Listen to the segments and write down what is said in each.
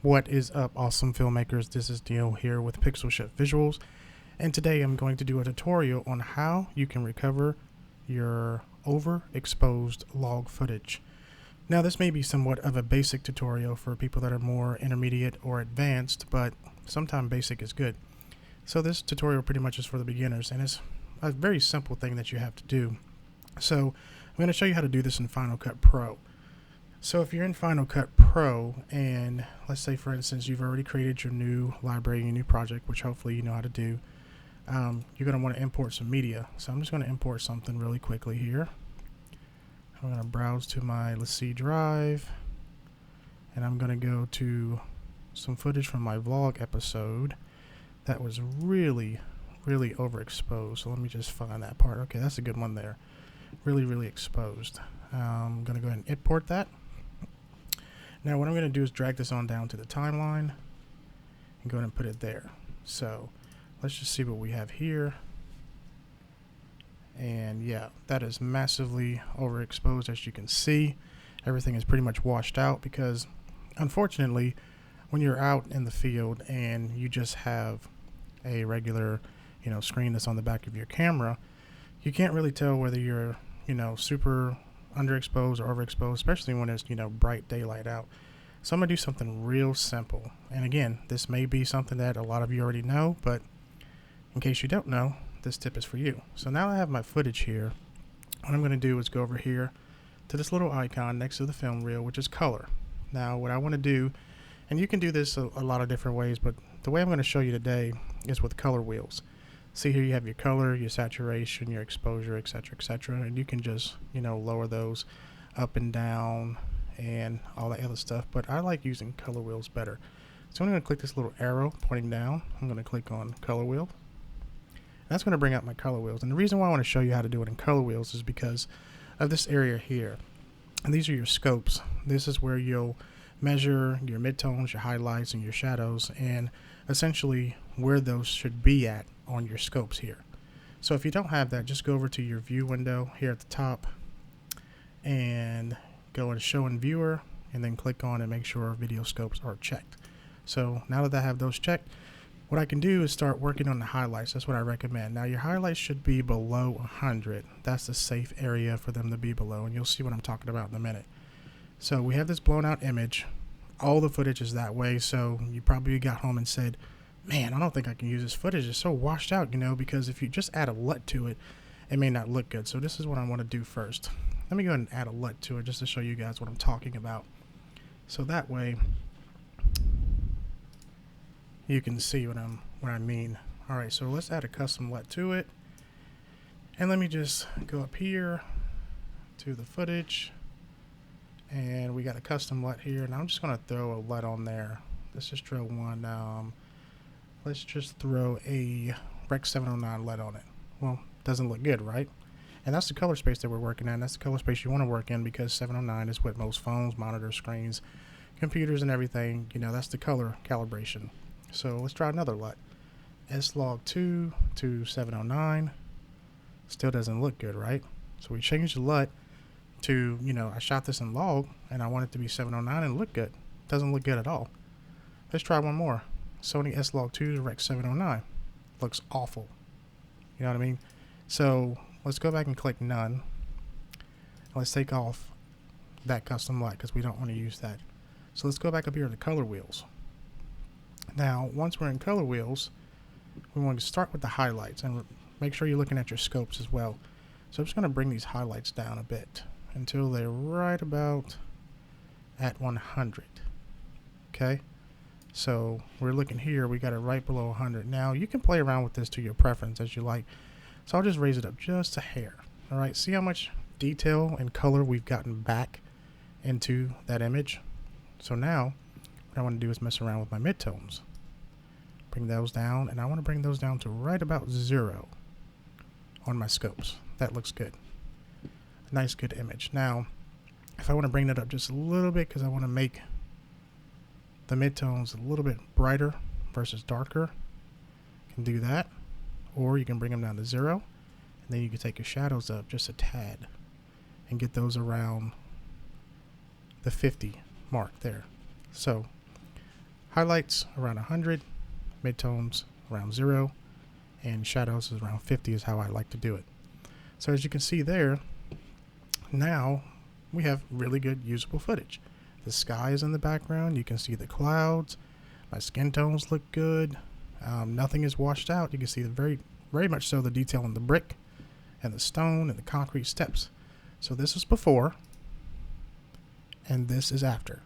What is up, awesome filmmakers? This is Neil here with Pixel Shift Visuals, and today I'm going to do a tutorial on how you can recover your overexposed log footage. Now, this may be somewhat of a basic tutorial for people that are more intermediate or advanced, but sometimes basic is good. So this tutorial pretty much is for the beginners, and it's a very simple thing that you have to do. So I'm going to show you how to do this in Final Cut Pro. So if you're in Final Cut Pro, and let's say for instance you've already created your new library, your new project, which hopefully you know how to do, you're going to want to import some media. So I'm just going to import something really quickly here. I'm going to browse to my let's see drive, and I'm going to go to some footage from my vlog episode that was really overexposed. So let me just find that part. Okay, that's a good one there. Really exposed. I'm going to go ahead and import that. Now what I'm going to do is drag this on down to the timeline and go ahead and put it there. So let's just see what we have here. And yeah, that is massively overexposed. As you can see, everything is pretty much washed out because unfortunately when you're out in the field and you just have a regular screen that's on the back of your camera, you can't really tell whether you're super underexposed or overexposed, especially when it's bright daylight out. So I'm gonna do something real simple, and again, this may be something that a lot of you already know, but in case you don't know, this tip is for you. So now I have my footage here. What I'm gonna do is go over here to this little icon next to the film reel, which is color. Now what I want to do, and you can do this a lot of different ways, but the way I'm going to show you today is with color wheels. See here, you have your color, your saturation, your exposure, etc., and you can just lower those up and down and all that other stuff, but I like using color wheels better. So I'm going to click this little arrow pointing down. I'm going to click on color wheel. That's going to bring out my color wheels, and the reason why I want to show you how to do it in color wheels is because of this area here, and these are your scopes. This is where you'll measure your midtones, your highlights, and your shadows, and essentially where those should be at on your scopes here. So if you don't have that, just go over to your view window here at the top and go into show in viewer, and then click on and make sure video scopes are checked. So now that I have those checked, what I can do is start working on the highlights. That's what I recommend. Now your highlights should be below 100. That's the safe area for them to be below, and you'll see what I'm talking about in a minute. So we have this blown out image. All the footage is that way, so you probably got home and said, man, I don't think I can use this footage. It's so washed out, because if you just add a LUT to it, it may not look good. So this is what I want to do first. Let me go ahead and add a LUT to it just to show you guys what I'm talking about. So that way you can see what I mean. All right, so let's add a custom LUT to it. And let me just go up here to the footage. And we got a custom LUT here, and I'm just going to throw a LUT on there. Let's just throw one. Let's just throw a Rec 709 LUT on it. Well, doesn't look good, right? And that's the color space that we're working in. That's the color space you want to work in because 709 is what most phones, monitors, screens, computers, and everything. That's the color calibration. So let's try another LUT. SLOG 2 to 709. Still doesn't look good, right? So we changed the LUT to, I shot this in log and I want it to be 709 and look good. Doesn't look good at all. Let's try one more. Sony SLOG 2 to Rec 709. Looks awful. You know what I mean? So let's go back and click none. Let's take off that custom LUT because we don't want to use that. So let's go back up here to color wheels. Now, once we're in color wheels, we want to start with the highlights and make sure you're looking at your scopes as well. So I'm just going to bring these highlights down a bit until they're right about at 100. Okay, so we're looking here, we got it right below 100. Now you can play around with this to your preference as you like, so I'll just raise it up just a hair. All right, see how much detail and color we've gotten back into that image. So now what I want to do is mess around with my midtones, bring those down, and I want to bring those down to right about 0 on my scopes. That looks good. Nice, good image. Now, if I want to bring that up just a little bit because I want to make the midtones a little bit brighter versus darker, you can do that. Or you can bring them down to 0, and then you can take your shadows up just a tad and get those around the 50 mark there. So Highlights around 100, midtones around 0, and shadows is around 50 is how I like to do it. So as you can see there, now we have really good usable footage. The sky is in the background. You can see the clouds. My skin tones look good. Nothing is washed out. You can see very much so the detail in the brick and the stone and the concrete steps. So this is before and this is after.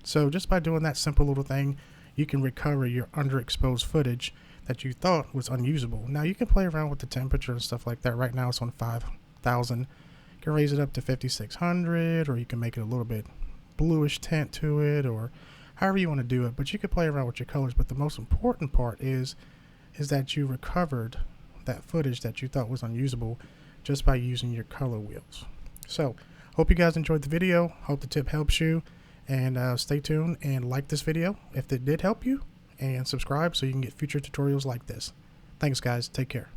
So just by doing that simple little thing, you can recover your underexposed footage that you thought was unusable. Now you can play around with the temperature and stuff like that. Right now it's on 5,000. You can raise it up to 5,600, or you can make it a little bit bluish tint to it, or however you want to do it. But you can play around with your colors. But the most important part is that you recovered that footage that you thought was unusable just by using your color wheels. So hope you guys enjoyed the video. Hope the tip helps you, and stay tuned and like this video if it did help you, and subscribe so you can get future tutorials like this. Thanks guys, take care.